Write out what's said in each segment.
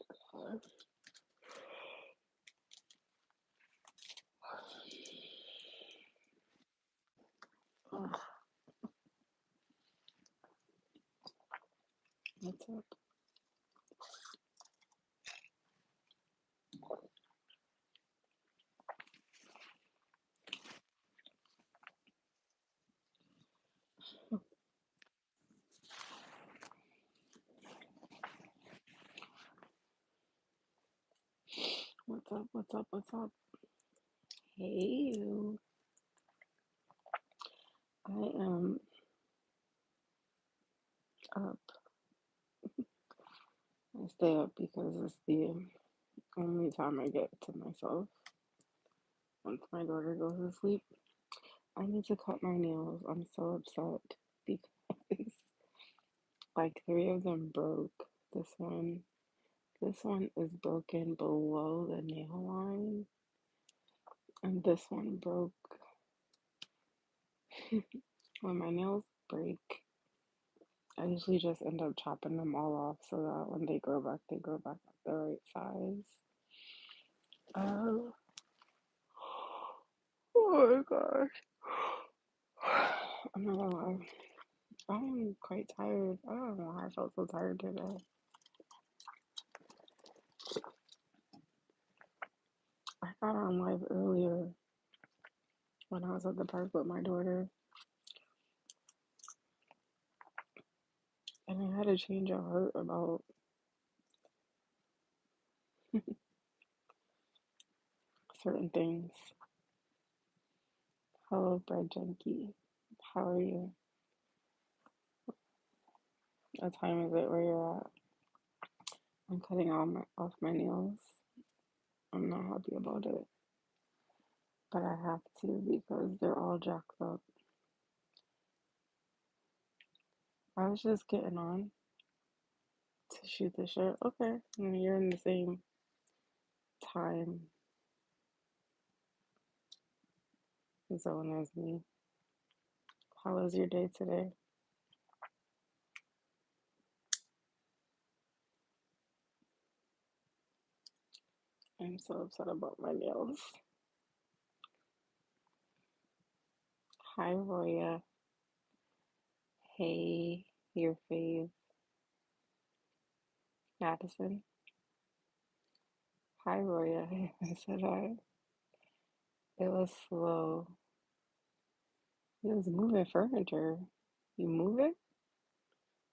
Ugh, what's up? What's up? What's up? What's up? Hey, you. I am up. I stay up because it's the only time I get to myself once my daughter goes to sleep. I need to cut my nails. I'm so upset because like three of them broke. This one is broken below the nail line, and this one broke. When my nails break, I usually just end up chopping them all off so that when they grow back at the right size. Oh, oh my gosh. I'm not gonna lie. I'm quite tired. I don't know why I felt so tired today. I got on live earlier when I was at the park with my daughter, and I had a change of heart about certain things. Hello, Bread Junkie. How are you? What time is it where you're at? I'm cutting off my nails. I'm not happy about it, but I have to because they're all jacked up. I was just getting on to shoot the shit. Okay, you're in the same time zone as me. How was your day today? I'm so upset about my nails. Hi, Roya. Hey, your fave, Madison. Hi, Roya. I said hi. It was slow. It was moving furniture. You move it?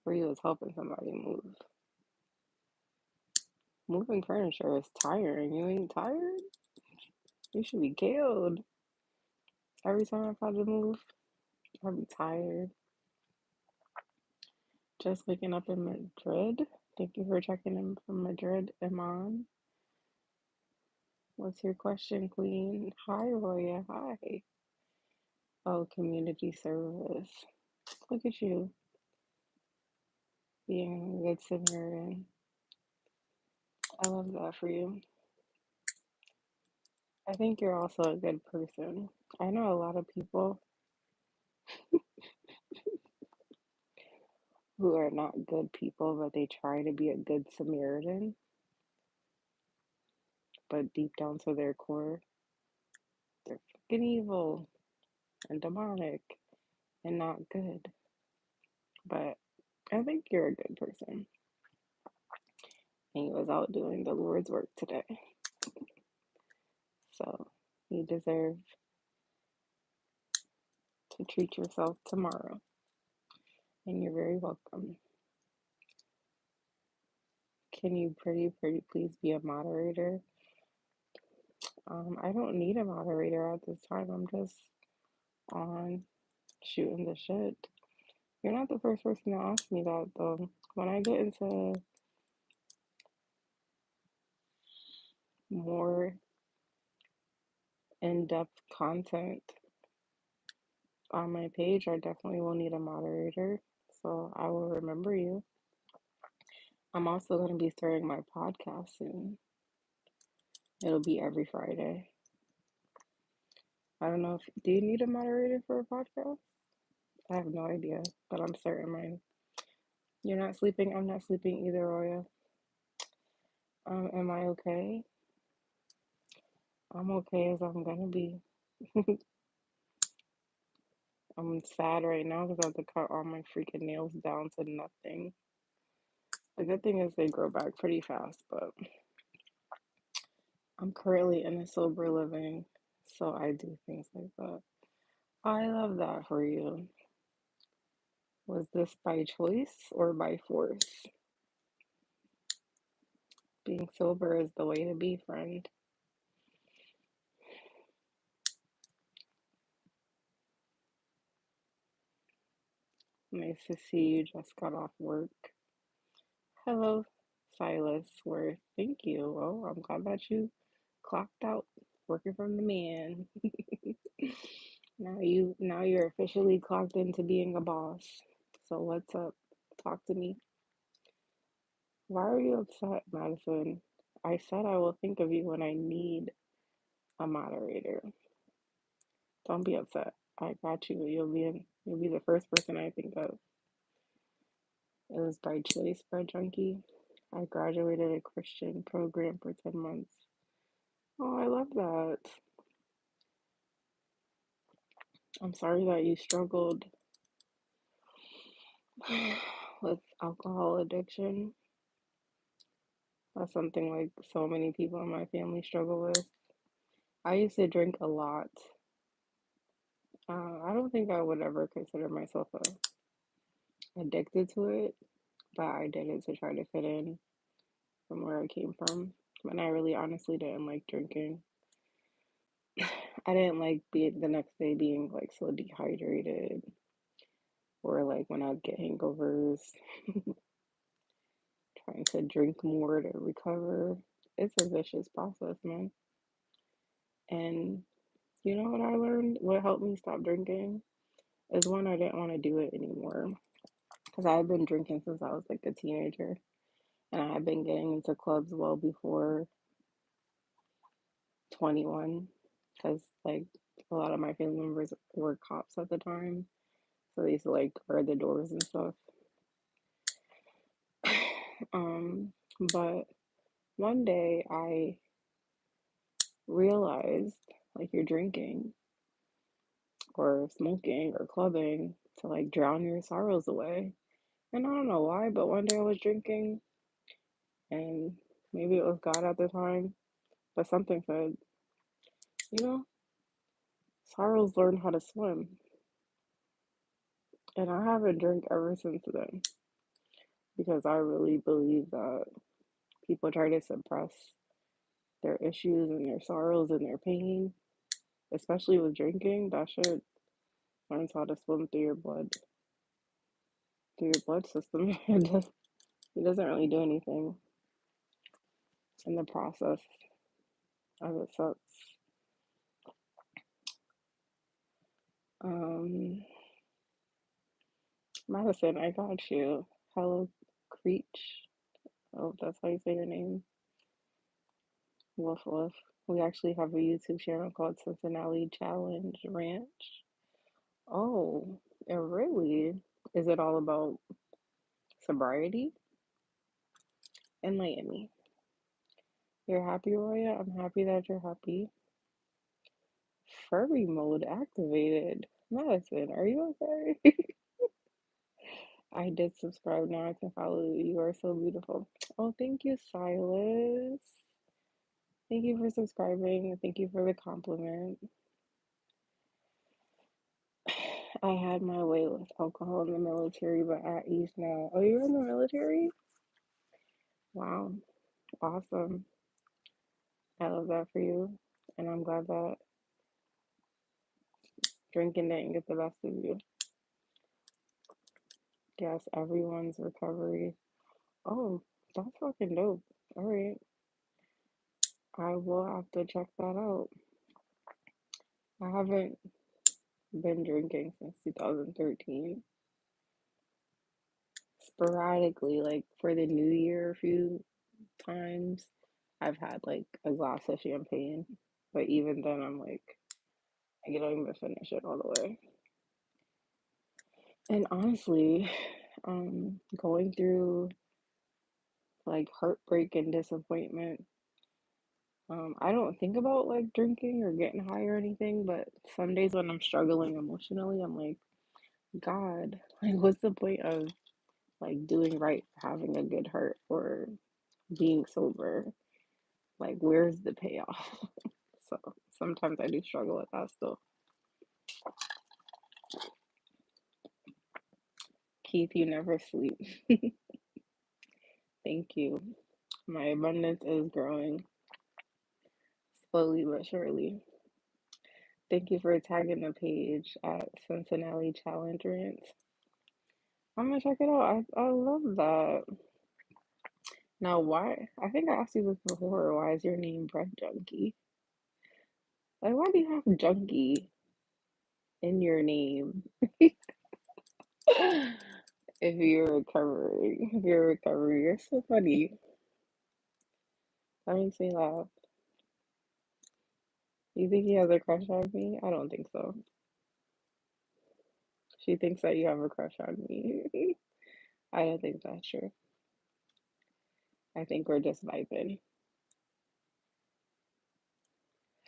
Or you was helping somebody move? Moving furniture is tiring. You ain't tired? You should be killed. Every time I've had to move, I'll be tired. Just waking up in Madrid. Thank you for checking in from Madrid, Iman. What's your question, Queen? Hi, Roya. Hi. Oh, community service. Look at you being a good Samaritan. I love that for you. I think you're also a good person. I know a lot of people who are not good people, but they try to be a good Samaritan, but deep down to their core, they're fucking evil and demonic and not good. But I think you're a good person. And you was out doing the Lord's work today. So you deserve to treat yourself tomorrow. And you're very welcome. Can you pretty please be a moderator? I don't need a moderator at this time. I'm just on shooting the shit. You're not the first person to ask me that though. When I get into more in-depth content on my page, I definitely will need a moderator. So I will remember you. I'm also going to be starting my podcast soon. It'll be every Friday. I don't know if do you need a moderator for a podcast? I have no idea, but I'm starting mine. You're not sleeping. I'm not sleeping either, Roya. Am I okay? I'm okay as I'm gonna be. I'm sad right now because I have to cut all my freaking nails down to nothing. The good thing is they grow back pretty fast, but I'm currently in a sober living, so I do things like that. I love that for you. Was this by choice or by force? Being sober is the way to be, friend. Nice to see you just got off work. Hello, Silas Worth. Thank you. Oh, I'm glad that you clocked out working from the man. Now you're officially clocked into being a boss. So what's up? Talk to me. Why are you upset, Madison? I said I will think of you when I need a moderator. Don't be upset. I got you. You'll be the first person I think of. It was by choice, by Junkie. I graduated a Christian program for 10 months. Oh, I love that. I'm sorry that you struggled with alcohol addiction. That's something like so many people in my family struggle with. I used to drink a lot. I don't think I would ever consider myself addicted to it, but I did it to try to fit in from where I came from. And I really honestly didn't like drinking. I didn't like being the next day being like so dehydrated or like when I'd get hangovers, trying to drink more to recover. It's a vicious process, man. And you know what I learned? What helped me stop drinking is when I didn't want to do it anymore. Because I had been drinking since I was like a teenager. And I had been getting into clubs well before 21. Because like a lot of my family members were cops at the time. So they used to like guard the doors and stuff. Um, but one day I realized like you're drinking or smoking or clubbing to like drown your sorrows away. And I don't know why, but one day I was drinking and maybe it was God at the time, but something said, you know, sorrows learn how to swim. And I haven't drank ever since then because I really believe that people try to suppress their issues and their sorrows and their pain, especially with drinking. That shit learns how to swim through your blood system. It doesn't really do anything in the process as it sucks. Um, Madison, I got you. Hello, Creech. Oh, that's how you say your name. Woof woof. We actually have a YouTube channel called Cincinnati Challenge Ranch. Oh, it really? Is it all about sobriety? Enlighten me. You're happy, Roya? I'm happy that you're happy. Furry mode activated. Madison, are you okay? I did subscribe. Now I can follow you. You are so beautiful. Oh, thank you, Silas. Thank you for subscribing. Thank you for the compliment. I had my way with alcohol in the military, but at ease now. Oh, you were in the military? Wow. Awesome. I love that for you. And I'm glad that drinking didn't get the best of you. Yes, everyone's recovery. Oh, that's fucking dope. All right. I will have to check that out. I haven't been drinking since 2013. Sporadically, like for the new year, a few times, I've had like a glass of champagne. But even then, I'm like, I don't even finish it all the way. And honestly, going through like heartbreak and disappointment. I don't think about like drinking or getting high or anything, but some days when I'm struggling emotionally, I'm like, God, like, what's the point of like doing right, having a good heart, or being sober? Like, where's the payoff? So sometimes I do struggle with that still. Keith, you never sleep. Thank you. My abundance is growing slowly but surely. Thank you for tagging the page at Cincinnati Challenge Rants. I'm gonna check it out. I love that. Now, why? I think I asked you this before. Why is your name Bread Junkie? Like, why do you have junkie in your name? If you're recovering, you're so funny. That makes me laugh. You think he has a crush on me? I don't think so. She thinks that you have a crush on me. I don't think that's true. I think we're just vibing.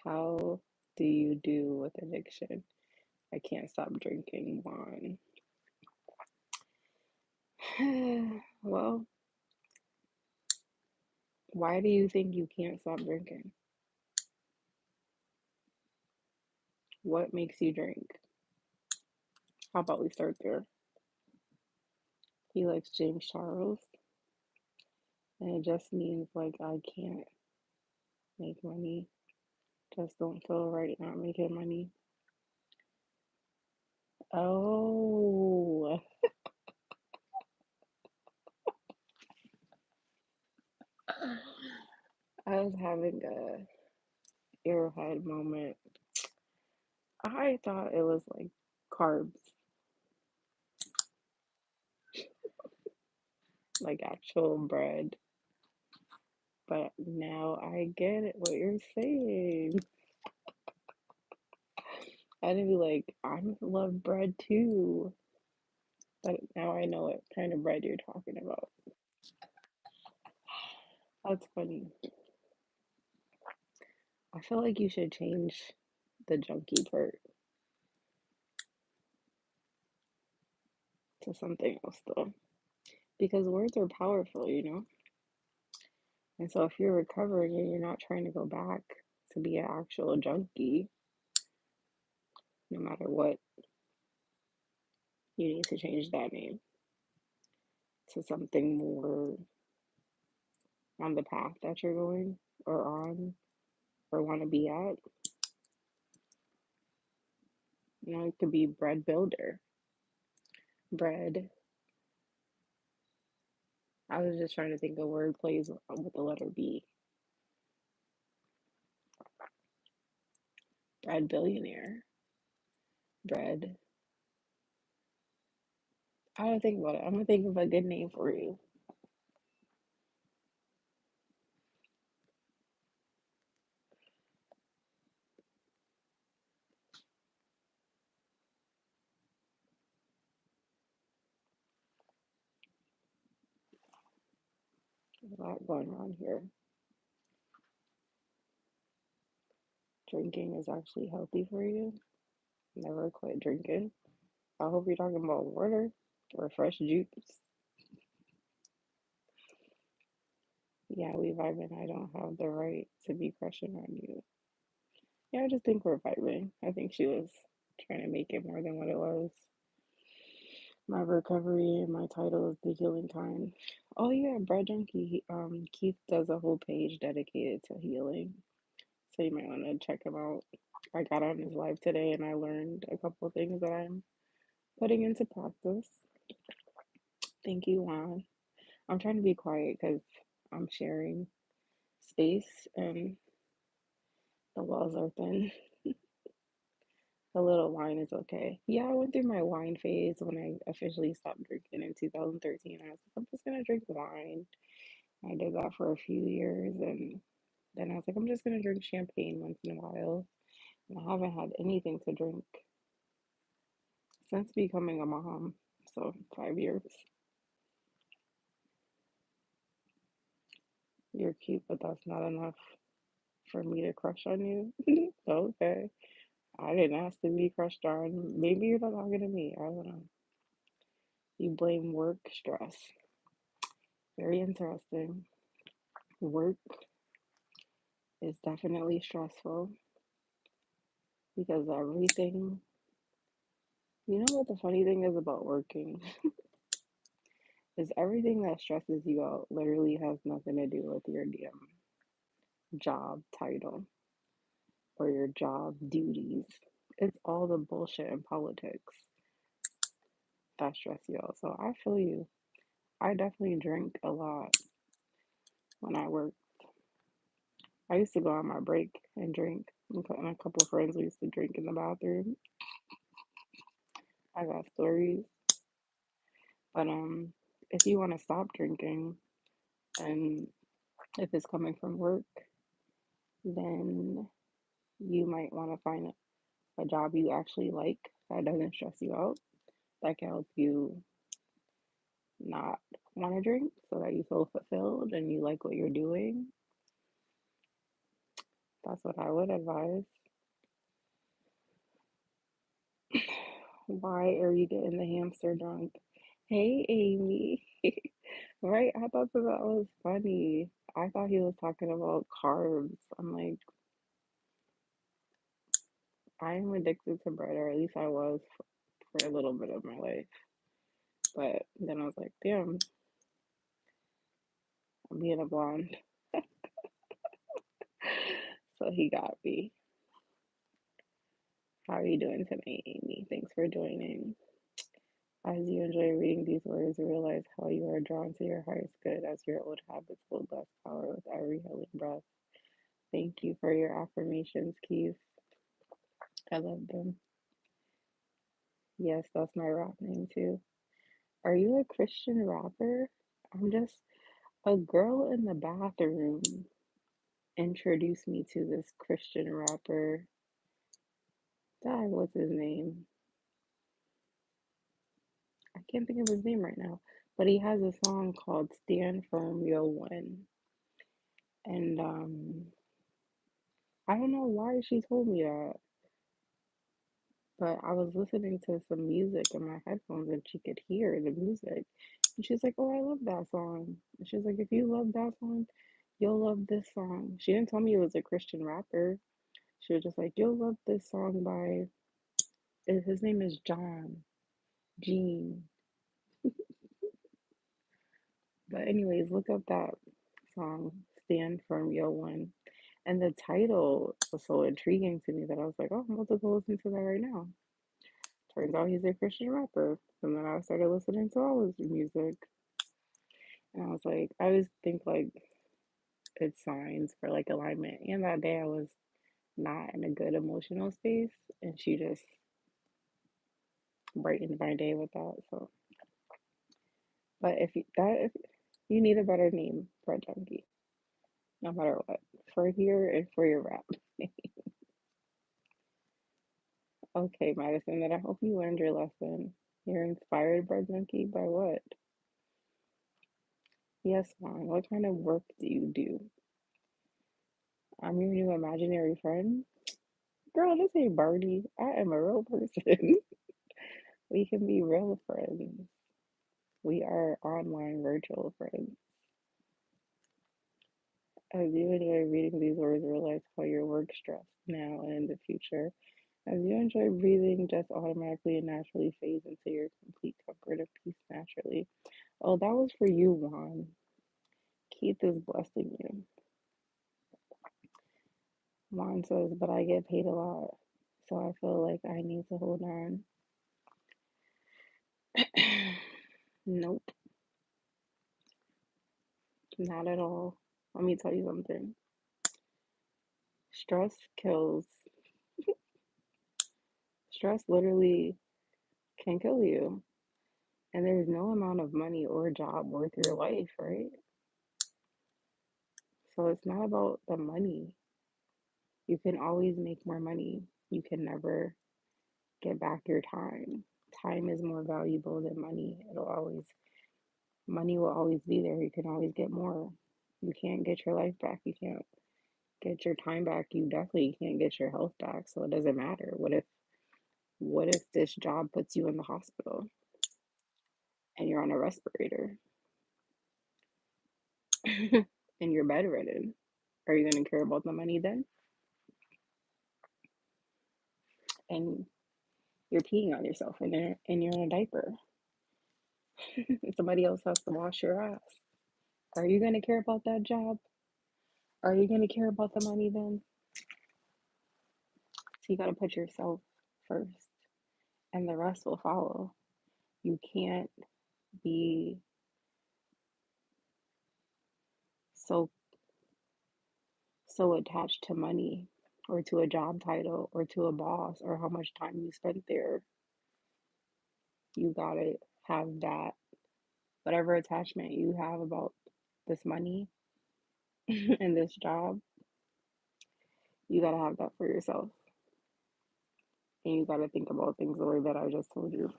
How do you do with addiction? I can't stop drinking wine. Well, why do you think you can't stop drinking? What makes you drink? How about we start there? He likes James Charles, and it just means like I can't make money. Just don't feel right not making money. Oh, I was having a airhead moment. I thought it was like carbs, like actual bread. But now I get it, what you're saying. I didn't be like, I love bread too. But now I know what kind of bread you're talking about. That's funny. I feel like you should change the junkie part to something else though. Because words are powerful, you know? And so if you're recovering and you're not trying to go back to be an actual junkie, no matter what, you need to change that name to something more on the path that you're going or on or want to be at. You know, it could be bread builder, bread. I was just trying to think of word plays with the letter B. Bread billionaire, bread. I don't think about it. I'm gonna think of a good name for you. There's a lot going on here. Drinking is actually healthy for you. Never quit drinking. I hope you're talking about water or fresh juice. Yeah, we vibing. I don't have the right to be crushing on you. Yeah, I just think we're vibing. I think she was trying to make it more than what it was. My recovery and my title is The Healing Kind. Oh yeah, Bread Junkie. Keith does a whole page dedicated to healing, so you might want to check him out. I got on his live today and I learned a couple of things that I'm putting into practice. Thank you, Juan. I'm trying to be quiet because I'm sharing space and the walls are thin. A little wine is okay. Yeah, I went through my wine phase when I officially stopped drinking in 2013. I was like, I'm just gonna drink wine. I did that for a few years, and then I was like, I'm just gonna drink champagne once in a while. And I haven't had anything to drink since becoming a mom. So 5 years. You're cute, but that's not enough for me to crush on you. Okay. I didn't ask to be crushed on. Maybe you're not talking to me. I don't know. You blame work stress. Very interesting. Work is definitely stressful because everything, you know what the funny thing is about working? Is everything that stresses you out literally has nothing to do with your damn job title or your job duties. It's all the bullshit in politics that stress you out. So I feel you. I definitely drink a lot when I work. I used to go on my break and drink. And a couple of friends we used to drink in the bathroom. I got stories. But if you want to stop drinking and if it's coming from work, then you might want to find a job you actually like that doesn't stress you out, that can help you not want to drink so that you feel fulfilled and you like what you're doing. That's what I would advise. Why are you getting the hamster drunk? Hey, Amy. Right? I thought that was funny. I thought he was talking about carbs. I'm like, I am addicted to bread, or at least I was for a little bit of my life. But then I was like, damn, I'm being a blonde. So he got me. How are you doing tonight, Amy? Thanks for joining. As you enjoy reading these words, realize how you are drawn to your highest good as your old habits hold less power with every healing breath. Thank you for your affirmations, Keith. I love them. Yes, that's my rap name too. Are you a Christian rapper? I'm just a girl in the bathroom introduced me to this Christian rapper. God, what's his name? I can't think of his name right now. But he has a song called Stand Firm, You'll Win. And I don't know why she told me that, but I was listening to some music in my headphones and she could hear the music. And she's like, oh, I love that song. And she's like, if you love that song, you'll love this song. She didn't tell me it was a Christian rapper. She was just like, you'll love this song by, his name is Gene. But anyways, look up that song, Stand Firm, Yo One. And the title was so intriguing to me that I was like, oh, I'm about to go listen to that right now. Turns out he's a Christian rapper. And then I started listening to all his music. And I was like, I always think like it's signs for like alignment. And that day I was not in a good emotional space. And she just brightened my day with that. So, but if you need a better name for a junkie, no matter what, for here and for your rap. Okay, Madison, then I hope you learned your lesson. You're inspired by junkie by what? Yes, Juan. What kind of work do you do? I'm your new imaginary friend. Girl, this ain't Barney. I am a real person. We can be real friends. We are online virtual friends. As you enjoy reading these words, realize how your work stress now and in the future. As you enjoy breathing, just automatically and naturally fades into your complete comfort of peace naturally. Oh, that was for you, Juan. Keith is blessing you. Juan says, but I get paid a lot, so I feel like I need to hold on. Nope, not at all. Let me tell you something. Stress kills. Stress literally can kill you. And there's no amount of money or job worth your life, right? So it's not about the money. You can always make more money. You can never get back your time. Time is more valuable than money. Money will always be there. You can always get more. You can't get your life back. You can't get your time back. You definitely can't get your health back. So it doesn't matter. What if this job puts you in the hospital and you're on a respirator and you're bedridden? Are you going to care about the money then? And you're peeing on yourself and you're in a diaper. Somebody else has to wash your ass. Are you going to care about that job? Are you going to care about the money then? So you got to put yourself first and the rest will follow. You can't be so so attached to money or to a job title or to a boss or how much time you spent there. You got to have that whatever attachment you have about this money and this job, you got to have that for yourself. And you got to think about things the way that I just told you.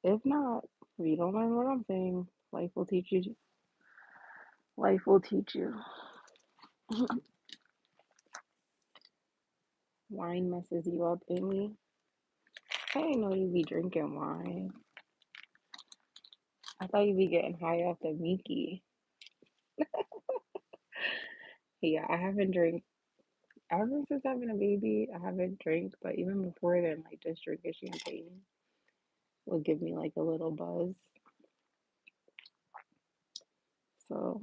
If not, if you don't learn what I'm saying, life will teach you. Life will teach you. Wine messes you up, Amy. I didn't know you'd be drinking wine. I thought you'd be getting high off the Mickey. Yeah, I haven't drank ever since having a baby. I haven't drank, but even before then, like just drinking champagne will give me like a little buzz. So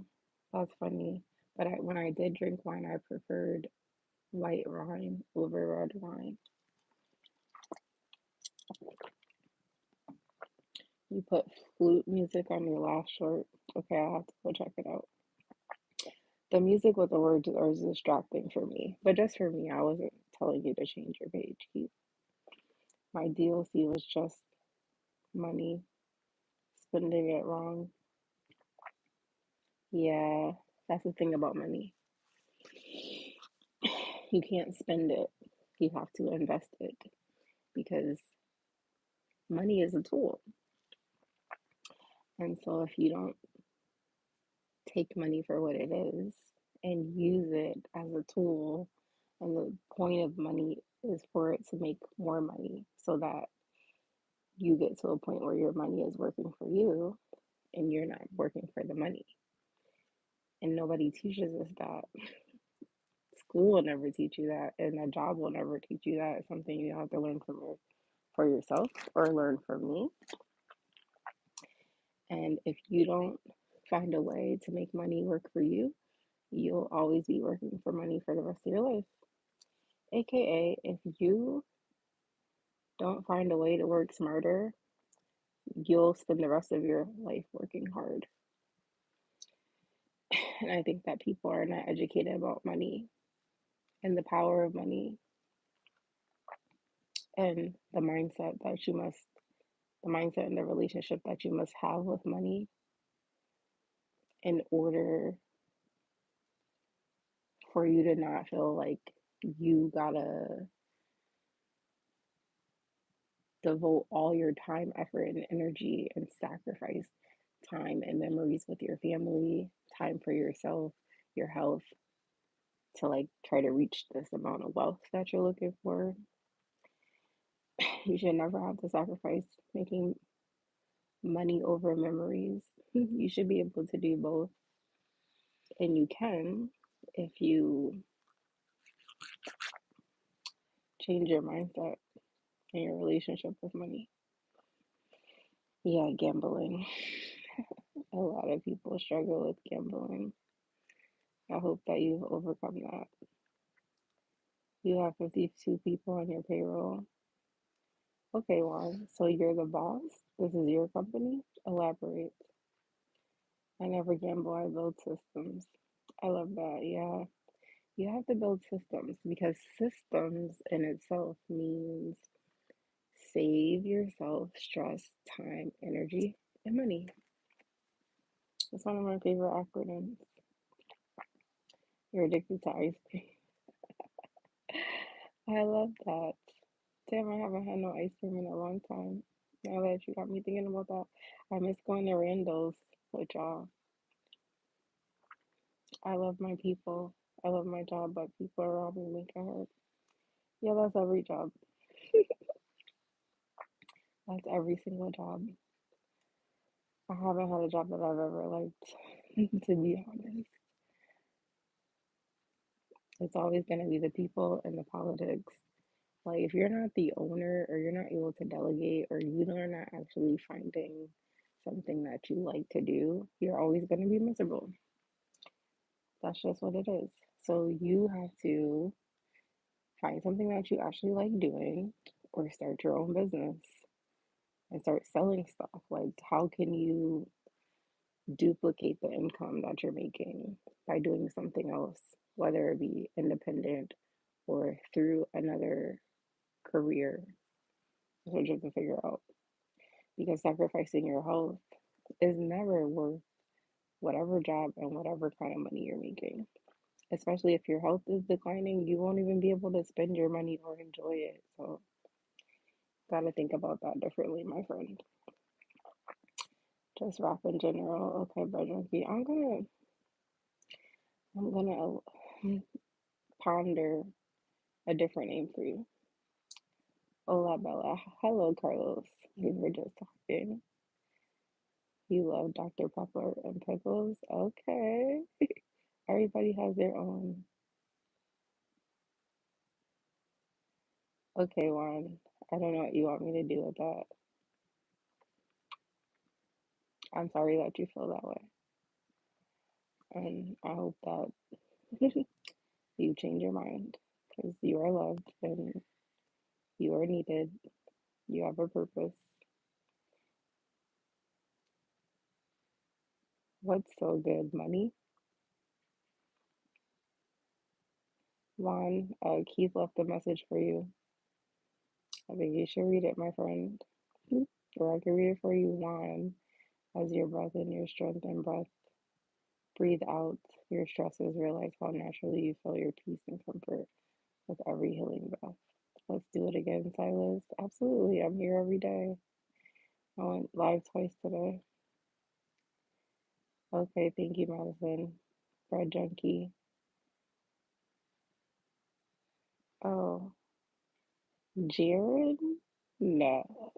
that's funny. But when I did drink wine, I preferred white wine over red wine. You put flute music on your last short. Okay, I'll have to go check it out. The music with the words are distracting for me, but just for me. I wasn't telling you to change your page. My DLC was just money, spending it wrong. Yeah, that's the thing about money. You can't spend it. You have to invest it because money is a tool. And so if you don't take money for what it is and use it as a tool, and the point of money is for it to make more money so that you get to a point where your money is working for you and you're not working for the money. And nobody teaches us that. School will never teach you that, and a job will never teach you that. It's something you have to learn for yourself or learn from me. And if you don't find a way to make money work for you, you'll always be working for money for the rest of your life. AKA, if you don't find a way to work smarter, you'll spend the rest of your life working hard. And I think that people are not educated about money and the power of money and the mindset and the relationship that you must have with money in order for you to not feel like you gotta devote all your time, effort, and energy and sacrifice time and memories with your family, time for yourself, your health, to like try to reach this amount of wealth that you're looking for. You should never have to sacrifice making money over memories. You should be able to do both. And you can if you change your mindset and your relationship with money. Yeah, gambling. A lot of people struggle with gambling. I hope that you've overcome that. You have 52 people on your payroll. Okay, Juan, so you're the boss? This is your company? Elaborate. I never gamble, I build systems. I love that, yeah. You have to build systems because systems in itself means save yourself stress, time, energy, and money. It's one of my favorite acronyms. You're addicted to ice cream. I love that. Damn, I haven't had no ice cream in a long time. Now that you got me thinking about that, I miss going to Randall's with y'all. I love my people. I love my job, but people around me make it hard. Yeah, that's every job. That's every single job. I haven't had a job that I've ever liked, to be honest. It's always going to be the people and the politics. Like, if you're not the owner or you're not able to delegate or you are not actually finding something that you like to do, you're always going to be miserable. That's just what it is. So you have to find something that you actually like doing or start your own business and start selling stuff. Like, how can you duplicate the income that you're making by doing something else, whether it be independent or through another career? That's what you have to figure out. Because sacrificing your health is never worth whatever job and whatever kind of money you're making. Especially if your health is declining, you won't even be able to spend your money or enjoy it. So, gotta think about that differently, my friend. Just rap in general. Okay, Bread Junkie. I'm gonna ponder a different name for you. Hola, Bella. Hello, Carlos. We were just talking. You love Dr. Pepper and pickles. Okay. Everybody has their own. Okay, Juan. I don't know what you want me to do with that. I'm sorry that you feel that way. And I hope that you change your mind because you are loved and you are needed. You have a purpose. What's so good? Money? Juan, Keith left a message for you. I think you should read it, my friend. Or I can read it for you, Juan. As your breath in, your strength and breath, breathe out your stresses. Realize how naturally you feel your peace and comfort with every healing breath. Let's do it again, Silas. Absolutely. I'm here every day. I went live twice today. Okay, thank you, Madison. Bread Junkie. Oh, Jared? No.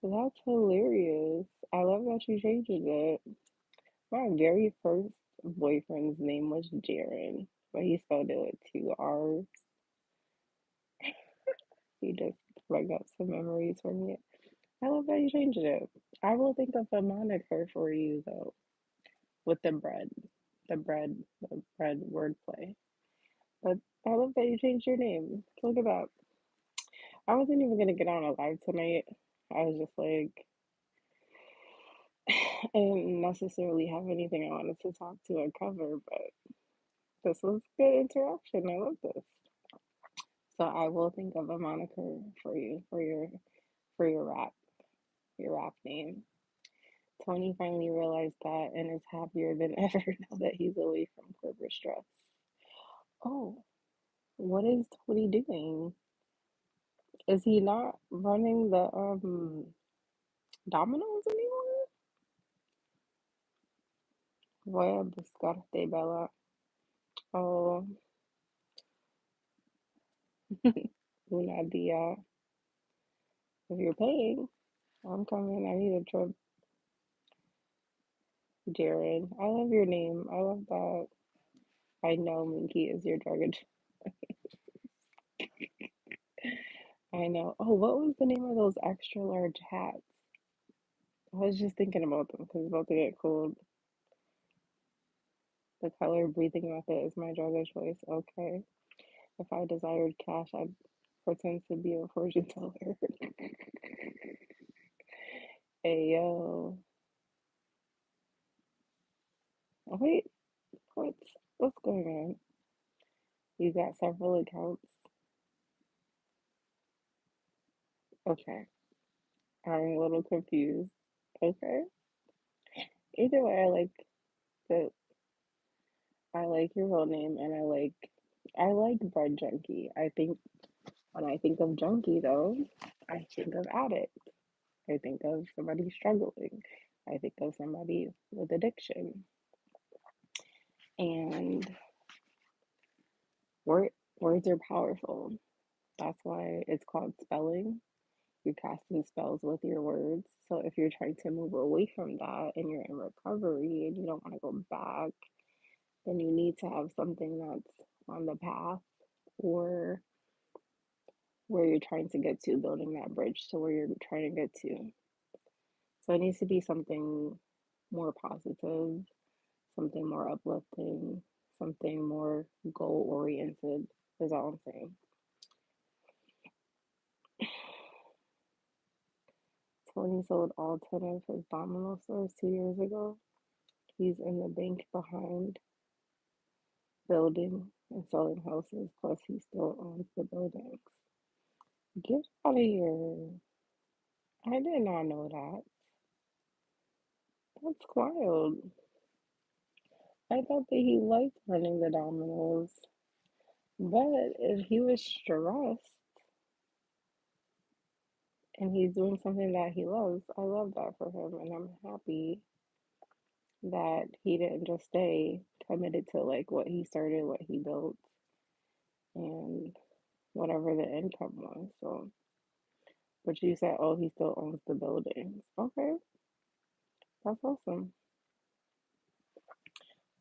That's hilarious. I love that you changed it. My very first boyfriend's name was Jared, but he spelled it with two R's. He just brought up some memories for me. I love that you changed it. I will think of a moniker for you though, with the bread wordplay. But I love that you changed your name. Look at that. I wasn't even gonna get on a live tonight. I was just like, I didn't necessarily have anything I wanted to talk to or cover, but this was good interaction. I love this. So I will think of a moniker for you for your rap name. Tony finally realized that and is happier than ever now that he's away from corporate stress. Oh, what is Tony doing? Is he not running the Domino's anymore? Voy a buscarte, Bella. Oh, una dia. If you're paying, I'm coming. I need a trip. Jared, I love your name. I love that. I know Minky is your drug. I know. Oh, what was the name of those extra large hats? I was just thinking about them because it's about to get cold. The color breathing method is my drug of choice. Okay. If I desired cash, I'd pretend to be a fortune teller. Hey, yo. Oh, wait, what's going on? You got several accounts? Okay. I'm a little confused. Okay. Either way, the I like your real name and I like Bread Junkie. I think when I think of junkie though, I think of addict. I think of somebody struggling. I think of somebody with addiction. And word, words are powerful. That's why it's called spelling. You're casting spells with your words. So if you're trying to move away from that and you're in recovery and you don't want to go back, then you need to have something that's on the path or where you're trying to get to, building that bridge to where you're trying to get to. So it needs to be something more positive, something more uplifting, something more goal oriented, is all I'm saying. Tony sold all 10 of his Domino stores 2 years ago. He's in the bank behind building and selling houses, plus he still owns the buildings. Get out of here. I did not know that. That's wild. I thought that he liked running the dominoes, but if he was stressed and he's doing something that he loves, I love that for him, and I'm happy that he didn't just stay committed to like what he started, what he built, and whatever the income was. So, but you said, oh, he still owns the buildings. Okay, that's awesome.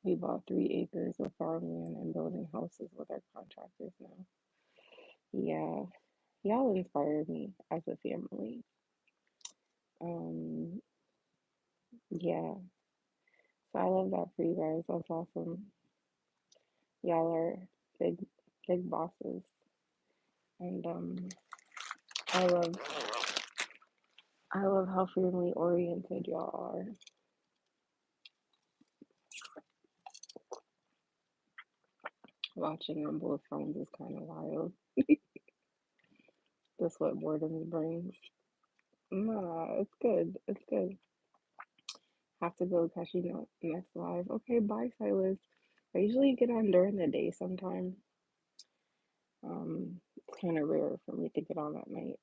We bought 3 acres of farmland and building houses with our contractors now. Yeah, y'all inspire me as a family. Um, yeah, so I love that for you guys. That's awesome. Y'all are big, big bosses, and I love, I love how family oriented y'all are. Watching on both phones is kind of wild. That's what boredom brings. Nah, it's good. It's good. Have to go catch you next live. Okay, bye, Silas. I usually get on during the day sometime. It's kind of rare for me to get on at night,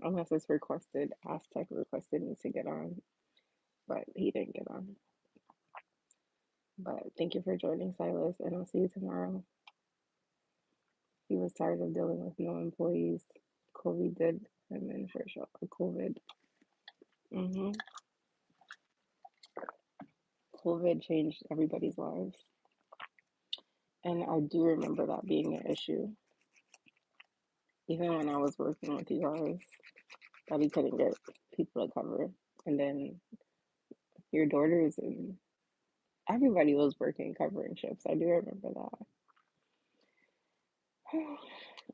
unless it's requested. Aztec requested me to get on, but he didn't get on. But thank you for joining, Silas, and I'll see you tomorrow. He was tired of dealing with no employees. COVID did him in for sure. COVID. hmm COVID changed everybody's lives. And I do remember that being an issue. Even when I was working with you guys, that he couldn't get people to cover. And then your daughters and everybody was working covering shifts. I do remember that.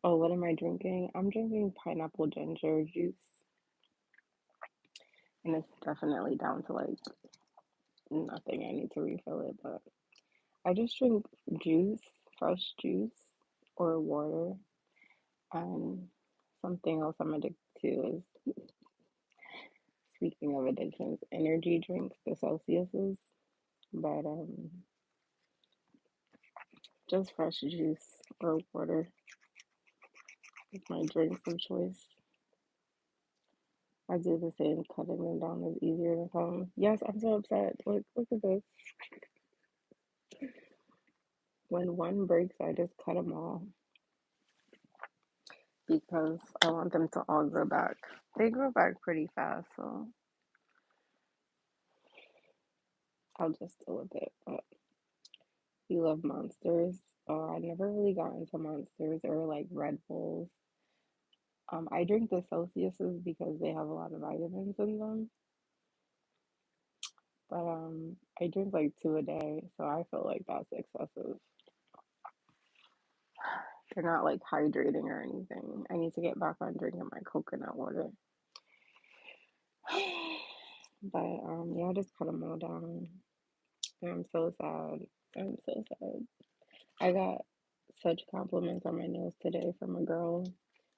Oh, what am I drinking? I'm drinking pineapple ginger juice. And it's definitely down to like nothing. I need to refill it, but I just drink juice, fresh juice, or water. And something else I'm addicted to is, speaking of addictions, energy drinks, the Celsiuses. But just fresh juice or water is my drinks of choice. I do the same. Cutting them down is easier than them. Yes, I'm so upset. Look at this. When one breaks, I just cut them all because I want them to all grow back. They grow back pretty fast, so I'll just deal with it. But you love monsters. Oh, I never really got into monsters or like Red Bulls. I drink the Celsiuses because they have a lot of vitamins in them. But I drink like two a day, so I feel like that's excessive. They're not like hydrating or anything. I need to get back on drinking my coconut water. But yeah, I just cut them all down. And I'm so sad. I'm so sad. I got such compliments on my nails today from a girl.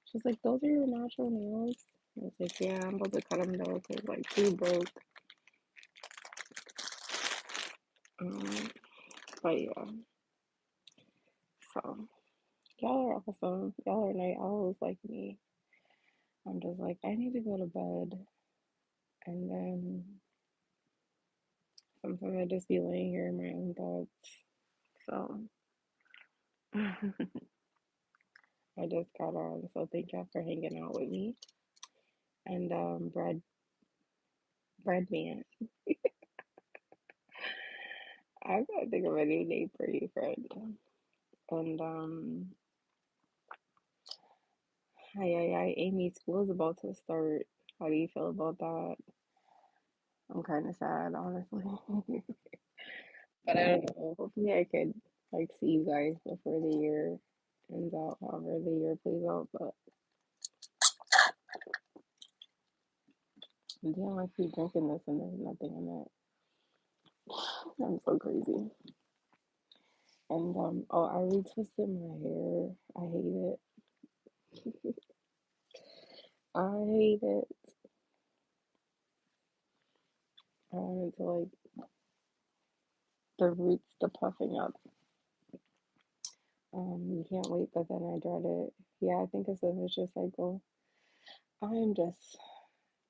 She's like, "Those are your natural nails." I was like, "Yeah, I'm about to cut them though, cause like two broke." Um, but yeah, so y'all are awesome. Y'all are night owls like me. I'm just like, I need to go to bed, and then sometimes I just be laying here in my own thoughts. So I just got on. So thank y'all for hanging out with me. And bread man. I gotta think of a new name for you, friend. And hi, Amy, school is about to start. How do you feel about that? I'm kind of sad, honestly. But I don't know. Hopefully, I could like see you guys before the year ends out, however the year plays out. But damn, I keep drinking this and there's nothing in it. I'm so crazy. And oh, I retwisted my hair. I hate it. I hate it. I wanted to like the roots, the puffing up. You can't wait, but then I dread it. Yeah, I think it's a vicious cycle. I'm just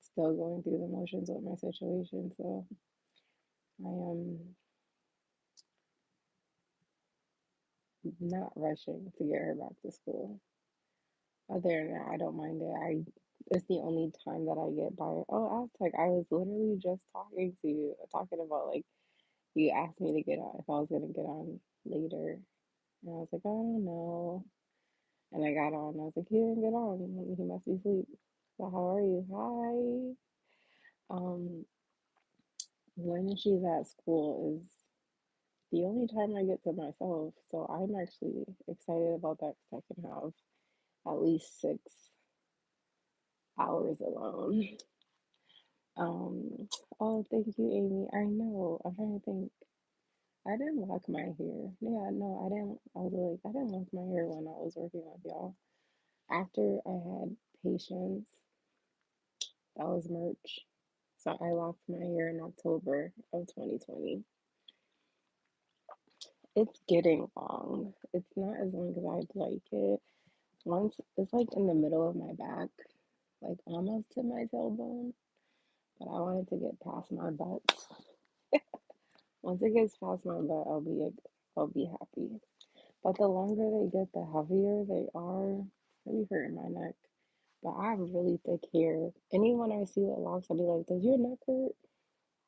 still going through the motions with my situation, so I am not rushing to get her back to school. Other than that, I don't mind it. It's the only time that I get by. Oh, Aztec, I was literally just talking to you, talking about like you asked me to get on if I was gonna get on later, and I was like, oh no, and I got on. I was like, he didn't get on. He must be asleep. So how are you? Hi. Um, when she's at school is the only time I get to myself, so I'm actually excited about that because I can have at least 6 hours alone. Um, oh, thank you, Amy. I know. I'm trying to think. I didn't lock my hair. Yeah, no, I didn't. I was like, I didn't lock my hair when I was working with y'all. After I had patience, that was March. So I locked my hair in October of 2020. It's getting long. It's not as long as I'd like it. Once it's like in the middle of my back, like almost to my tailbone, but I wanted to get past my butt. Once it gets past my butt, I'll be happy. But the longer they get, the heavier they are. Maybe hurting my neck. But I have really thick hair. Anyone I see with locks, I'll be like, "Does your neck hurt?"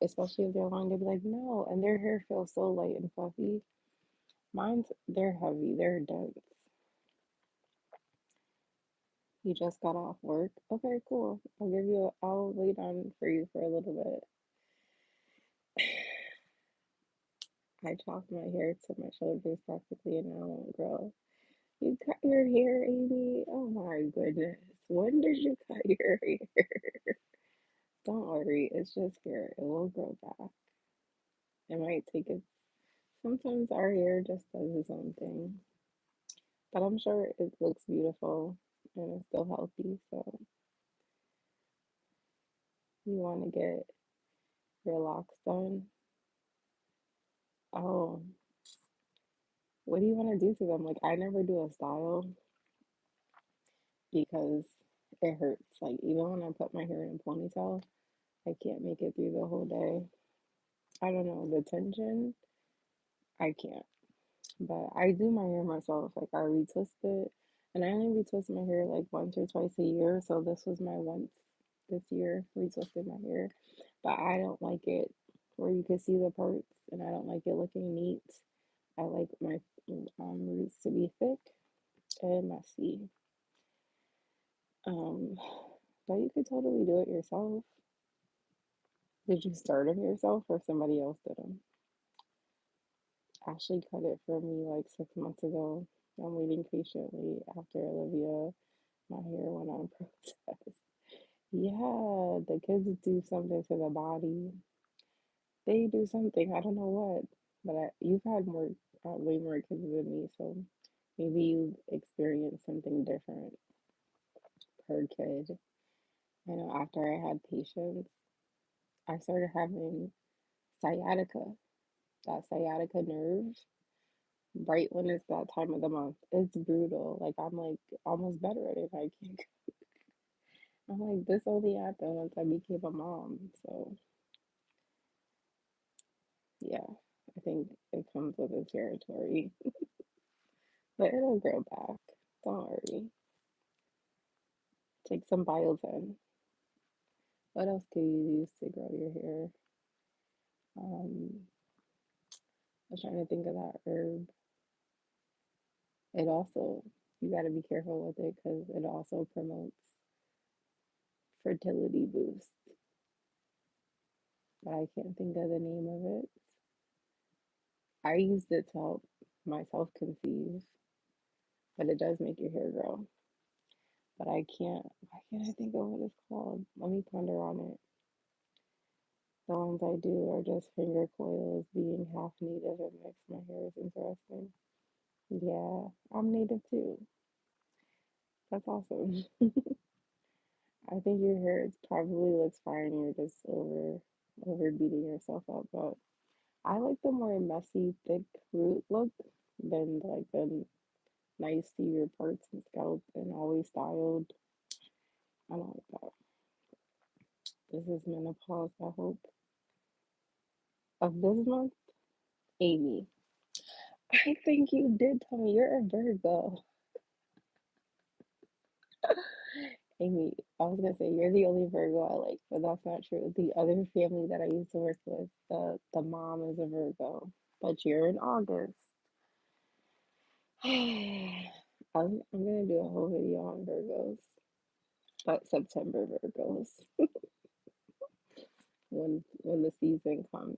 Especially if they're long, they'll be like, "No," and their hair feels so light and fluffy. They're heavy, they're dense. You just got off work? Okay, cool. I'll wait on for you for a little bit. I chopped my hair to my shoulders practically and now it won't grow. You cut your hair, Amy? Oh my goodness. When did you cut your hair? Don't worry, it's just hair. It will grow back. It might take it. Sometimes our hair just does its own thing. But I'm sure it looks beautiful and it's still healthy. So you want to get your locks done? Oh, what do you want to do to them? Like, I never do a style because it hurts. Like, even when I put my hair in a ponytail, I can't make it through the whole day. I don't know, the tension, I can't. But I do my hair myself. Like, I retwist it, and I only retwist my hair like once or twice a year. So this was my once this year, retwisted my hair. But I don't like it where you can see the parts, and I don't like it looking neat. I like my roots to be thick and messy. Um, but you could totally do it yourself. Did you start them yourself or somebody else did them? Ashley cut it for me like 6 months ago. I'm waiting patiently after Olivia. My hair went on protest. Yeah, the kids do something to the body. They do something. I don't know what. But you've had way more kids than me, so maybe you've experienced something different per kid. I know after I had patients, I started having sciatica. That sciatica nerve, right when it's that time of the month, it's brutal. Like I'm like almost bedridden. I can't. I'm like this only happened once I became a mom. So yeah, think it comes with the territory, but it'll grow back. Don't worry. Take some biotin. What else could you use to grow your hair? I was trying to think of that herb. It also, you got to be careful with it because it also promotes fertility boost, but I can't think of the name of it. I used it to help myself conceive, but it does make your hair grow. But why can't I think of what it's called? Let me ponder on it. The ones I do are just finger coils, being half native and mixed. My hair is interesting. Yeah, I'm native too. That's awesome. I think your hair probably looks fine. You're just over beating yourself up. But I like the more messy, thick root look than like the nice to your parts and scalp and always styled. I don't like that. This is menopause, I hope. Of this month, Amy. I think you did tell me you're a Virgo. Amy, I was gonna say you're the only Virgo I like, but that's not true. The other family that I used to work with, the mom is a Virgo, but you're in August. I'm gonna do a whole video on Virgos, but September Virgos when the season comes.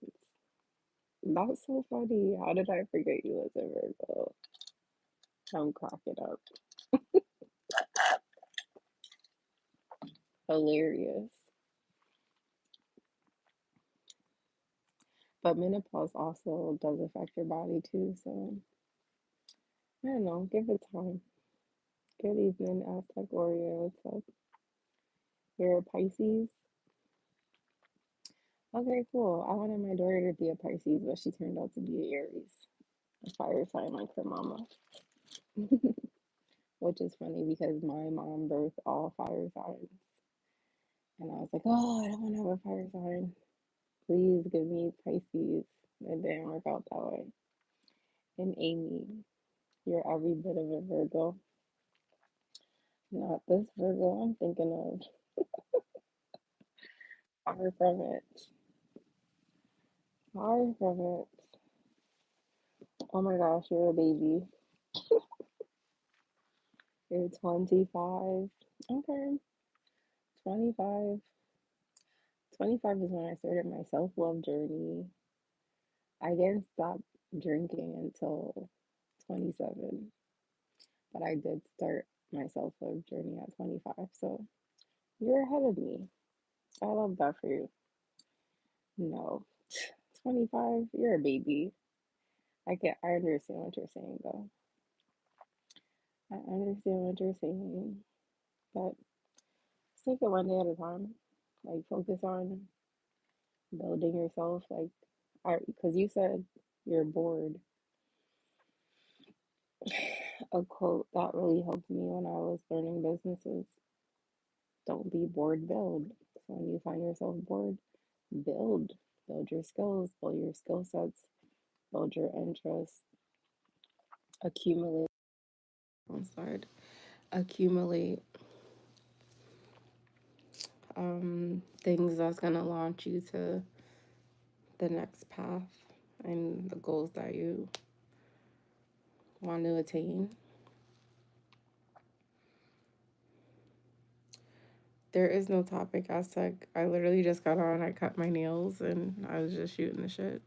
That's so funny. How did I forget you was a Virgo? I'm cracking up. Hilarious. But menopause also does affect your body too, so I don't know. Give it time. Good evening, Aztec Warrior. What's up? You're a Pisces? Okay, cool. I wanted my daughter to be a Pisces, but she turned out to be an Aries, a fire sign like her mama. Which is funny because my mom birthed all fire signs. And I was like, oh, I don't want to have a fire sign. Please give me Pisces. It didn't work out that way. And Amy, you're every bit of a Virgo. Not this Virgo I'm thinking of. Far from it. Far from it. Oh my gosh, you're a baby. You're 25. Okay. 25. 25 is when I started my self love journey. I didn't stop drinking until 27, but I did start my self love journey at 25. So you're ahead of me. I love that for you. No, 25, you're a baby. I understand what you're saying though. I understand what you're saying, but just take it one day at a time. Like focus on building yourself. Like, because you said you're bored. A quote that really helped me when I was learning businesses: "Don't be bored, build." So when you find yourself bored, build, build your skills, build your skill sets, build your interests, accumulate. On side, accumulate things that's gonna launch you to the next path and the goals that you want to attain. There is no topic, Aztec. I literally just got on, I cut my nails, and I was just shooting the shit.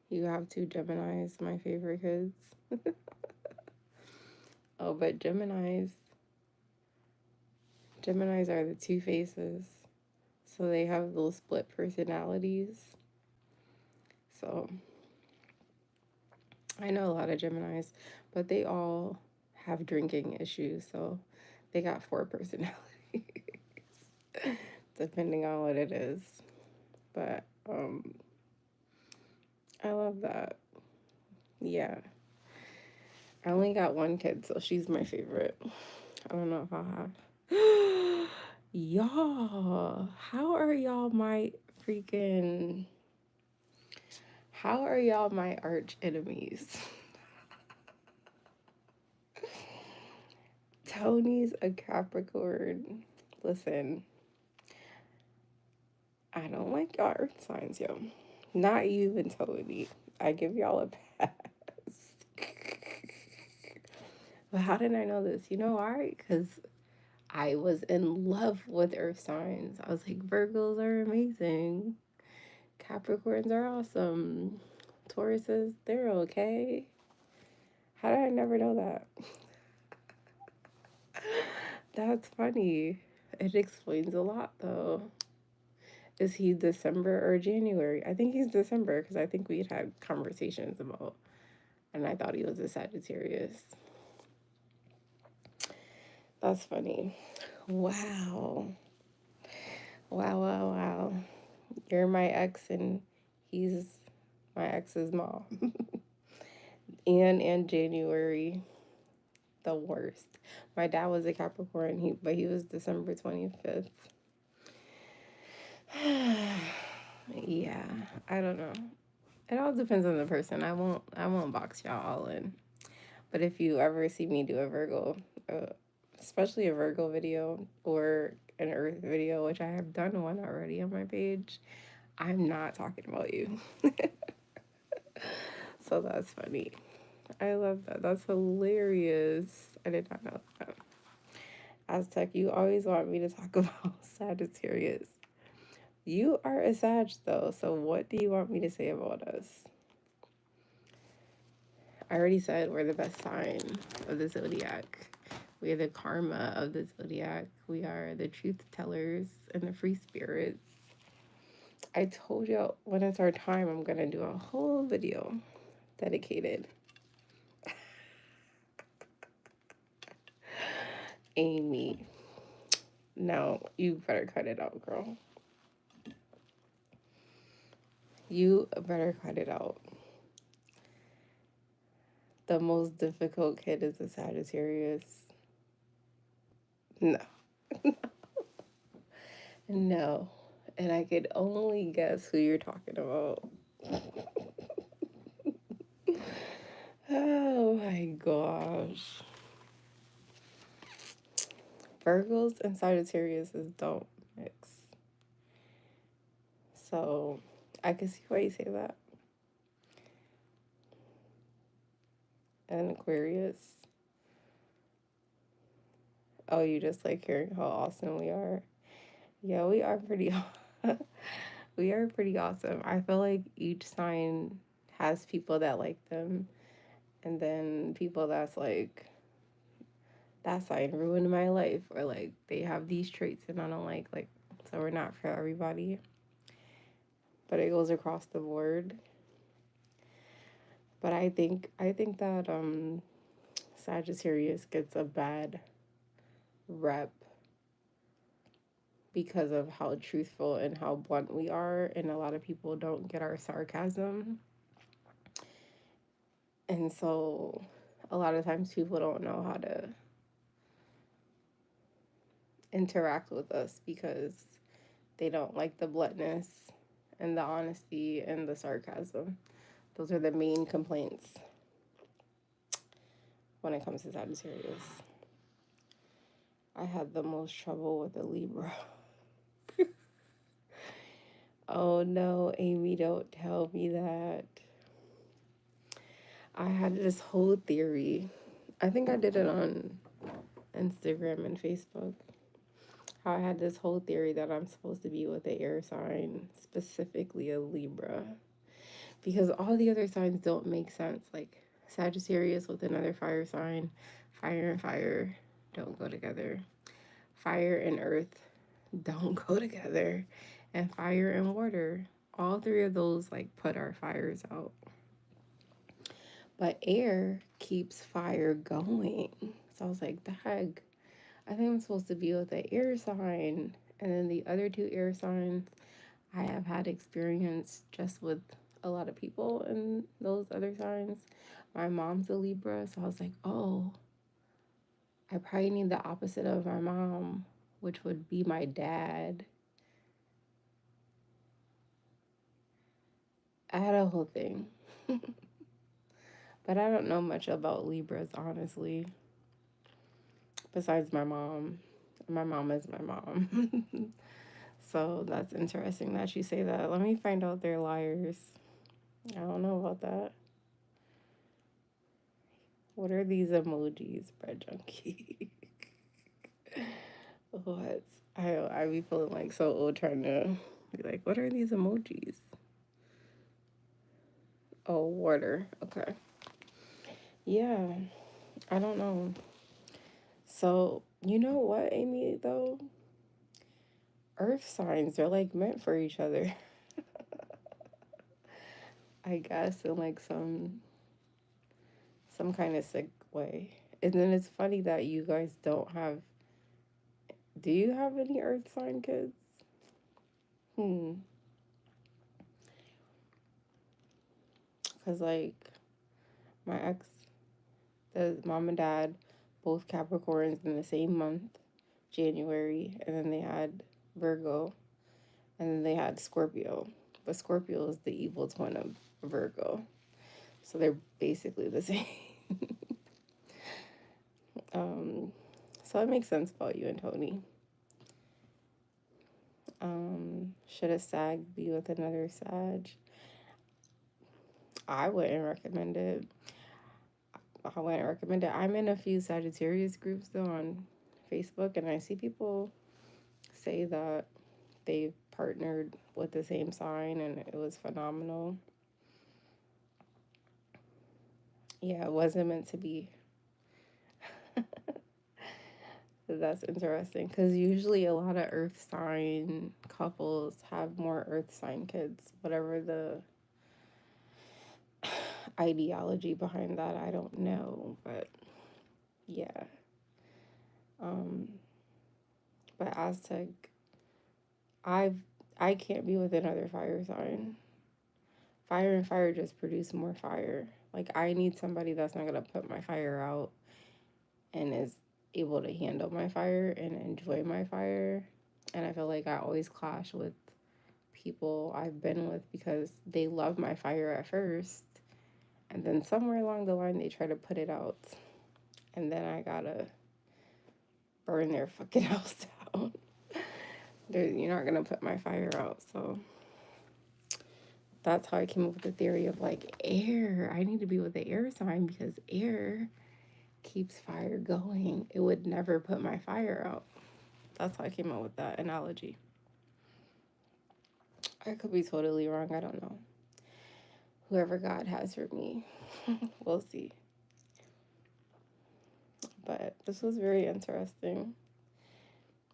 You have two Geminis, my favorite kids. Oh, but Geminis are the two faces. So they have those split personalities. So I know a lot of Geminis, but they all have drinking issues. So they got four personalities, depending on what it is. But I love that. Yeah. I only got one kid, so she's my favorite. I don't know if I'll have. Y'all, how are y'all my freaking How are y'all my arch enemies? Tony's a Capricorn. Listen, I don't like y'all earth signs, yo. Not even Tony. I give y'all a pass. But how did I know this? You know why? Because I was in love with earth signs. I was like, Virgos are amazing. Capricorns are awesome. Tauruses, they're okay. How did I never know that? That's funny. It explains a lot, though. Is he December or January? I think he's December because I think we'd had conversations about, and I thought he was a Sagittarius. That's funny. Wow. Wow, wow, wow. You're my ex, and he's my ex's mom. And January, the worst. My dad was a Capricorn, but he was December 25th. Yeah, I don't know. It all depends on the person. I won't box y'all all in. But if you ever see me do a Virgo, especially a Virgo video or an Earth video, which I have done one already on my page, I'm not talking about you. So that's funny. I love that. That's hilarious. I did not know that. Aztec, you always want me to talk about Sagittarius. You are a Sag, though, so what do you want me to say about us? I already said we're the best sign of the zodiac. We are the karma of the zodiac. We are the truth tellers and the free spirits. I told you when it's our time, I'm going to do a whole video dedicated. Amy. No, you better cut it out, girl. You better cut it out. The most difficult kid is a Sagittarius. No. No. And I could only guess who you're talking about. Oh my gosh. Virgos and Sagittarius don't mix. So I can see why you say that. And Aquarius. Oh, you just like hearing how awesome we are. Yeah, we are pretty we are pretty awesome. I feel like each sign has people that like them, and then people that's like, that sign ruined my life, or like they have these traits and I don't like, so we're not for everybody. But it goes across the board. But I think that Sagittarius gets a bad rep because of how truthful and how blunt we are, and a lot of people don't get our sarcasm. And so a lot of times people don't know how to interact with us because they don't like the bluntness and the honesty and the sarcasm. Those are the main complaints when it comes to Sagittarius. I had the most trouble with a Libra. Oh no, Amy, don't tell me that. I had this whole theory. I think I did it on Instagram and Facebook. How I had this whole theory that I'm supposed to be with an air sign, specifically a Libra. Because all the other signs don't make sense. Like Sagittarius with another fire sign, fire and fire don't go together. Fire and earth don't go together. And fire and water, all three of those like put our fires out. But air keeps fire going. So I was like, dang, I think I'm supposed to be with an air sign. And then the other two air signs, I have had experience just with a lot of people in those other signs. My mom's a Libra, so I was like, oh, I probably need the opposite of my mom, which would be my dad. I had a whole thing. But I don't know much about Libras, honestly, besides my mom. My mom is my mom. So that's interesting that you say that. Let me find out they're liars. I don't know about that. What are these emojis, bread junkie? What? I be feeling like so old trying to be like, what are these emojis? Oh, water. Okay. Yeah, I don't know. So, you know what, Amy, though? Earth signs, they're like meant for each other. I guess in like some kind of sick way. And then it's funny that you guys don't have, do you have any earth sign kids? Hmm. Cuz like my ex, the mom and dad, both Capricorns in the same month, January, and then they had Virgo, and then they had Scorpio. But Scorpio is the evil twin of Virgo. So they're basically the same. um, so it makes sense about you and Tony. Should a Sag be with another Sag? I wouldn't recommend it. I wouldn't recommend it. I'm in a few Sagittarius groups though on Facebook, and I see people say that they partnered with the same sign and it was phenomenal. Yeah, it wasn't meant to be. That's interesting because usually a lot of earth sign couples have more earth sign kids, whatever the ideology behind that, I don't know, but yeah. Um, but Aztec, I've I can't be with another fire sign. Fire and fire just produce more fire. Like I need somebody that's not gonna put my fire out and is able to handle my fire and enjoy my fire. And I feel like I always clash with people I've been with because they love my fire at first, and then somewhere along the line they try to put it out, and then I gotta burn their fucking house down. You're not gonna put my fire out, so that's how I came up with the theory of like air. I need to be with the air sign because air keeps fire going. It would never put my fire out. That's how I came up with that analogy. I could be totally wrong. I don't know. Whoever God has for me, we'll see. But this was very interesting.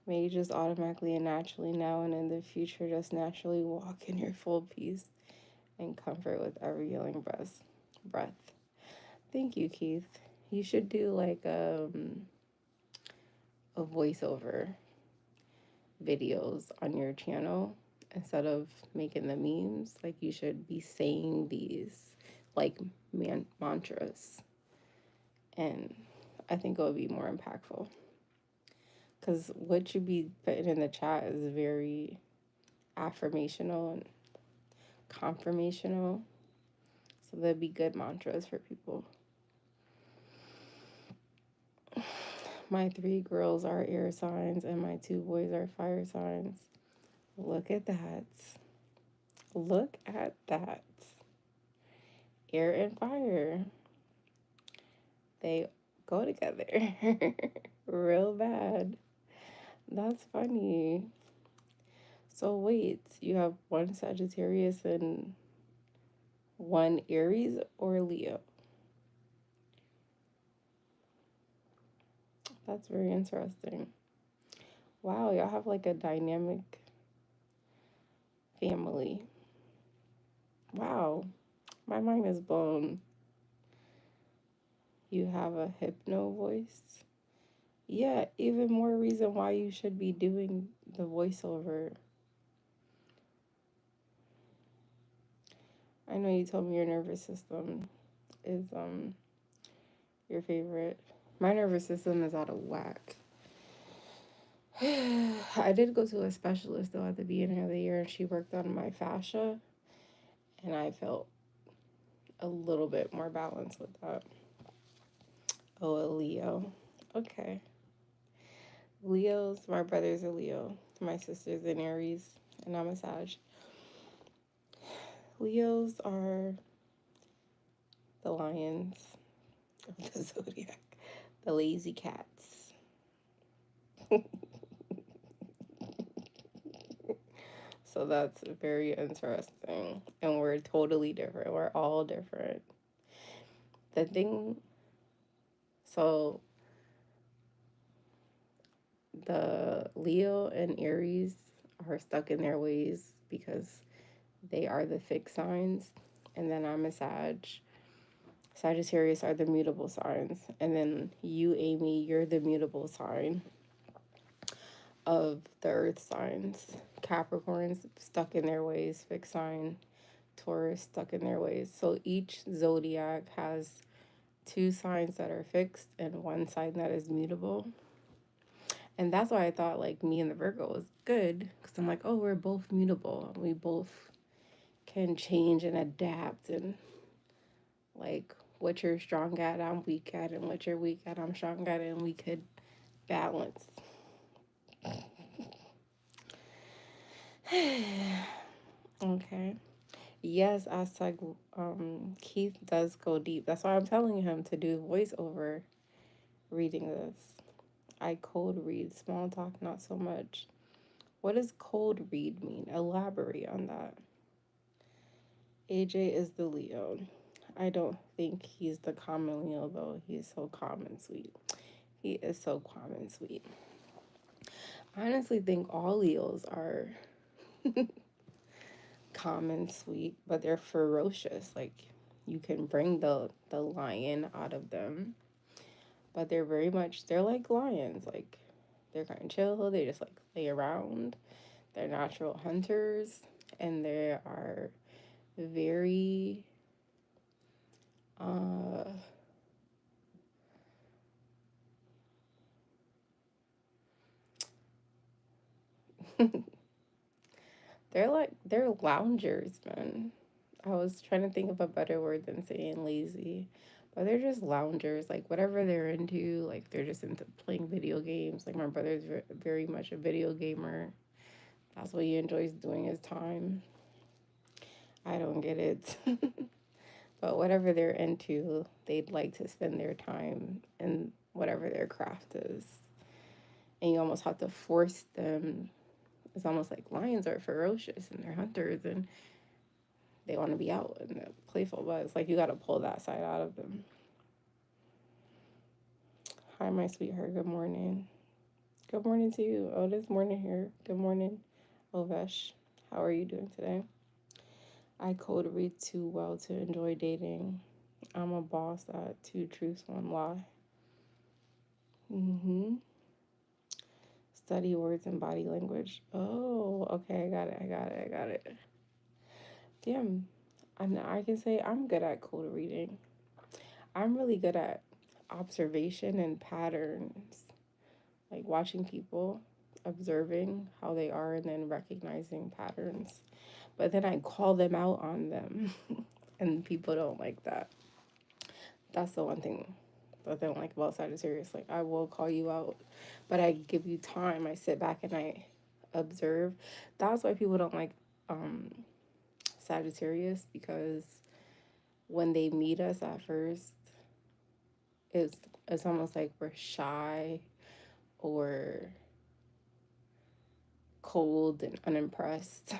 May you just automatically and naturally now and in the future just naturally walk in your full peace and comfort with every healing breath. Thank you, Keith. You should do like a voiceover videos on your channel instead of making the memes. Like you should be saying these like mantras, and I think it would be more impactful. Because what you be putting in the chat is very affirmational and confirmational. So that'd be good mantras for people. My 3 girls are air signs and my 2 boys are fire signs. Look at that. Look at that. Air and fire. They go together real bad. That's funny. So wait, you have one Sagittarius and one Aries or Leo? That's very interesting. Wow, y'all have like a dynamic family. Wow, my mind is blown. You have a hypno voice. Yeah, even more reason why you should be doing the voiceover. I know you told me your nervous system is your favorite. My nervous system is out of whack. I did go to a specialist though at the beginning of the year and she worked on my fascia And I felt a little bit more balanced with that. Oh, a Leo. Okay. Leos, my brother's a Leo. My sister's an Aries, and I'm a Sag. Leos are the lions of the zodiac, the lazy cats. So that's very interesting. And we're totally different. We're all different. The thing, so the Leo and Aries are stuck in their ways because they are the fixed signs. And then I'm a Sag. Sagittarius are the mutable signs. And then you, Amy, you're the mutable sign of the earth signs. Capricorns stuck in their ways, fixed sign. Taurus stuck in their ways. So each zodiac has two signs that are fixed and one sign that is mutable. And that's why I thought like me and the Virgo was good, because I'm like, oh, we're both mutable. We both can change and adapt, and like what you're strong at, I'm weak at, and what you're weak at, I'm strong at, and we could balance. Okay. Yes, Aztec, Keith does go deep. That's why I'm telling him to do voiceover reading this. I cold read, small talk, not so much. What does cold read mean? Elaborate on that. AJ is the Leo. I don't think he's the common Leo, though. He's so calm and sweet. He is so calm and sweet. I honestly think all Leos are calm and sweet, but they're ferocious. Like, you can bring the lion out of them, but they're very much, they're like lions. Like, they're kind of chill. They just like lay around. They're natural hunters, and they are very uh they're loungers, man. I was trying to think of a better word than saying lazy, but they're just loungers. Like whatever they're into, like they're just into playing video games. Like my brother's very much a video gamer. That's what he enjoys doing his time. I don't get it. But whatever they're into, they'd like to spend their time in whatever their craft is. And you almost have to force them. It's almost like lions are ferocious and they're hunters and they want to be out and they're playful, but it's like you got to pull that side out of them. Hi, my sweetheart. Good morning. Good morning to you. Oh, this morning here. Good morning, Ovesh. How are you doing today? I code read too well to enjoy dating. I'm a boss at two truths, one lie. Mm-hmm. Study words and body language. Oh, okay. I got it. I got it. I got it. Damn. I can say I'm good at code reading. I'm really good at observation and patterns, like watching people, observing how they are, and then recognizing patterns. But then I call them out on them, and people don't like that. That's the one thing that they don't like about Sagittarius. Like, I will call you out, but I give you time. I sit back and I observe. That's why people don't like Sagittarius, because when they meet us at first, it's almost like we're shy or cold and unimpressed.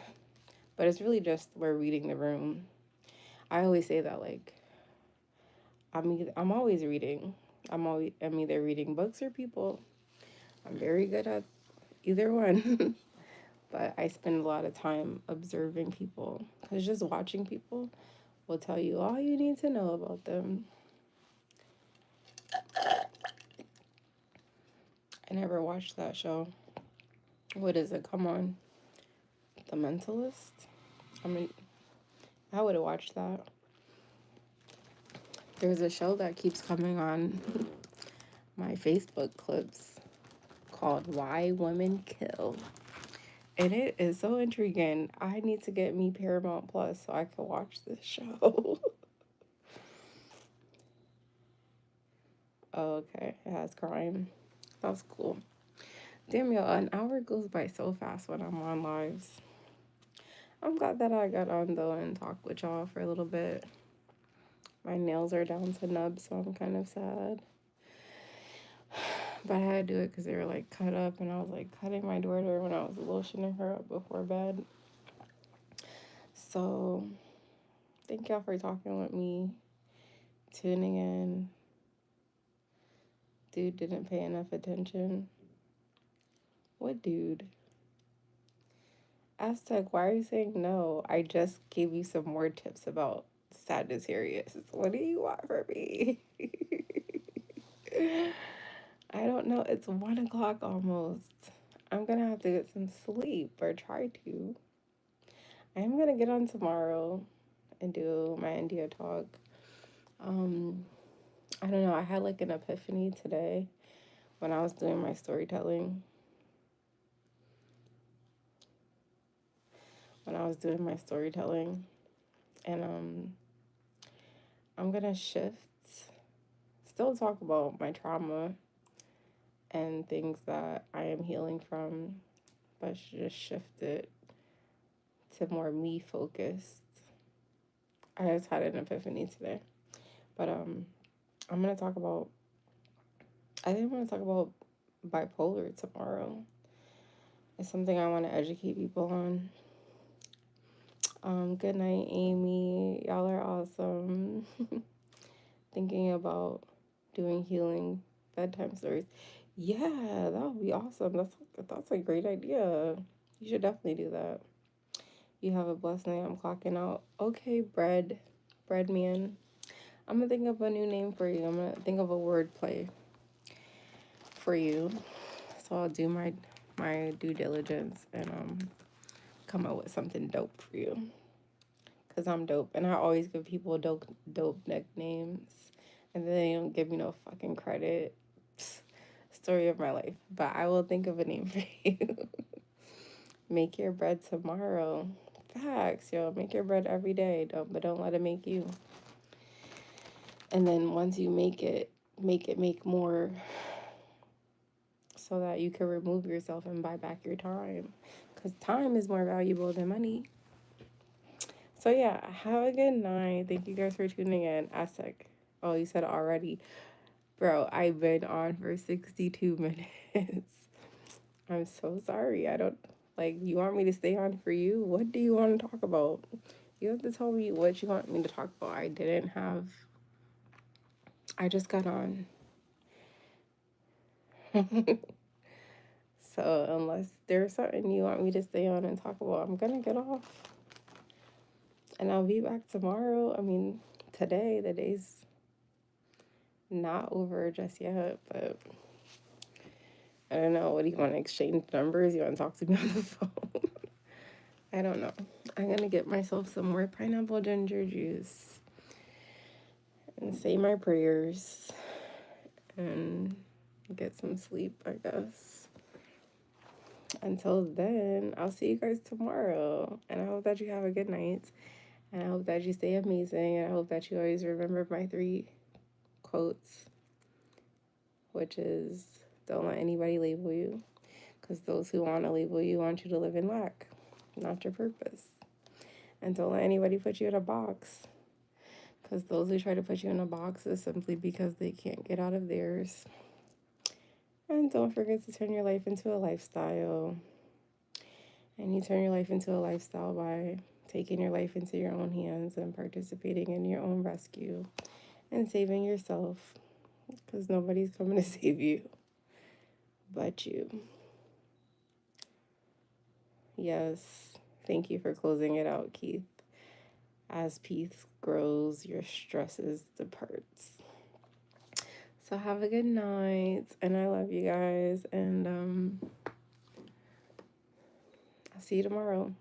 But it's really just we're reading the room. I always say that like I'm always reading. I'm either reading books or people. I'm very good at either one. But I spend a lot of time observing people, because just watching people will tell you all you need to know about them. I never watched that show. What is it? Come on. The Mentalist? I mean, I would have watched that. There's a show that keeps coming on my Facebook clips called Why Women Kill. And it is so intriguing. I need to get me Paramount Plus so I can watch this show. Oh, okay. It has crime. That's cool. Damn, yo, an hour goes by so fast when I'm on lives. I'm glad that I got on though and talked with y'all for a little bit. My nails are down to nubs, so I'm kind of sad. But I had to do it because they were like cut up, and I was like cutting my daughter when I was lotioning her up before bed. So, thank y'all for talking with me, tuning in. Dude didn't pay enough attention. What dude? Aztec, why are you saying no? I just gave you some more tips about Sagittarius. What do you want from me? I don't know. It's 1 o'clock almost. I'm gonna have to get some sleep or try to. I'm gonna get on tomorrow and do my India talk. Um, I don't know. I had like an epiphany today when I was doing my storytelling. And I'm gonna shift, still talk about my trauma and things that I am healing from, but just shift it to more me focused. I just had an epiphany today. But I'm gonna talk about I think I'm gonna talk about bipolar tomorrow. It's something I wanna educate people on. Good night, Amy. Y'all are awesome. Thinking about doing healing bedtime stories. Yeah, that would be awesome. That's a great idea. You should definitely do that. You have a blessed night. I'm clocking out. Okay, bread man. I'm gonna think of a new name for you. I'm gonna think of a word play for you. So I'll do my due diligence and come up with something dope for you. Cause I'm dope, and I always give people dope nicknames, and then they don't give me no fucking credit. Story of my life, but I will think of a name for you. Make your bread tomorrow. Facts, yo. Make your bread every day. Don't let it make you. And then once you make it make more, so that you can remove yourself and buy back your time. Because time is more valuable than money. So yeah, have a good night. Thank you guys for tuning in. Aztec. Oh, you said already. Bro, I've been on for 62 minutes. I'm so sorry. I don't like you want me to stay on for you? What do you want to talk about? You have to tell me what you want me to talk about. I just got on. So unless there's something you want me to stay on and talk about, I'm gonna get off. And I'll be back tomorrow. I mean, today, the day's not over just yet, but I don't know. What do you want to exchange numbers? You want to talk to me on the phone? I don't know. I'm gonna get myself some more pineapple ginger juice and say my prayers and get some sleep, I guess. Until then, I'll see you guys tomorrow. And I hope that you have a good night. And I hope that you stay amazing. And I hope that you always remember my 3 quotes, which is don't let anybody label you. Because those who want to label you want you to live in lack, not your purpose. And don't let anybody put you in a box. Because those who try to put you in a box is simply because they can't get out of theirs. And don't forget to turn your life into a lifestyle. And you turn your life into a lifestyle by taking your life into your own hands and participating in your own rescue and saving yourself. Because nobody's coming to save you but you. Yes. Thank you for closing it out, Keith. As peace grows, your stresses departs. So have a good night, and I love you guys, and I'll see you tomorrow.